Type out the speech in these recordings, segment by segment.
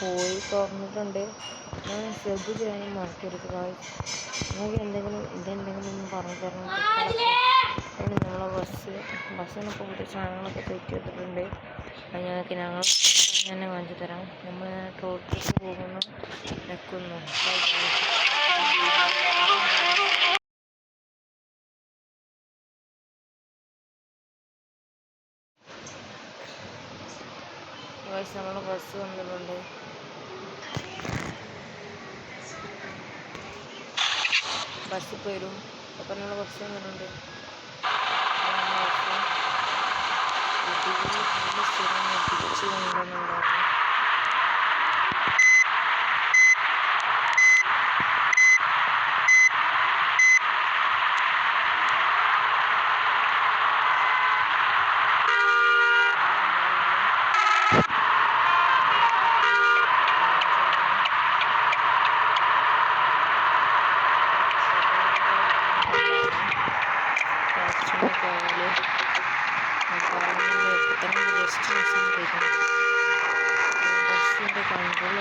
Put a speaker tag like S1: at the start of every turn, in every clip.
S1: പോയി തുറന്നിട്ടുണ്ട്. ഞാൻ സബ് ചെയ്യാനും മറക്കരുത് ഗായ്സ്. നിങ്ങൾക്ക് ഇതെന്തെങ്കിലും ഒന്ന് പറഞ്ഞു തരണം. നമ്മളെ ബസ്സിനൊക്കെ പുതിയ സാധനങ്ങളൊക്കെ സെറ്റ് ചെയ്തിട്ടുണ്ട്. അത് ഞങ്ങൾ തന്നെ കാണിച്ചു തരാം. നമ്മൾ റോഡിലേക്ക് പോകുന്നു, നിൽക്കുന്നു. നമ്മളെ ബസ് വന്നിട്ടുണ്ട്. ബസ്സിൽ വരും. അപ്പം നമ്മളെ ബസ് വന്നിട്ടുണ്ട്. തിരിച്ചു കൊണ്ടുവന്നുണ്ടായിരുന്നു. ബസ്സിൻ്റെ കൺട്രോൾ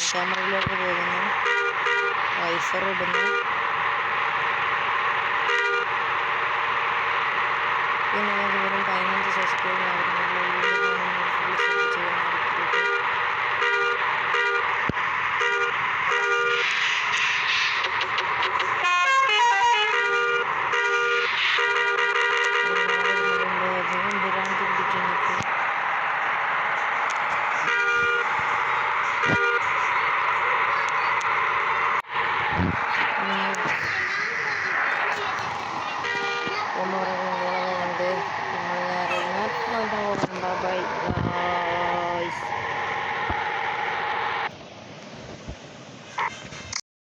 S1: ക്യാമറയിലേക്ക് പോകുന്നു. വൈസർ ഇടുന്നു. പിന്നെ നമുക്ക് വെറും 15 സബ്സ്ക്രൈബ് bye guys.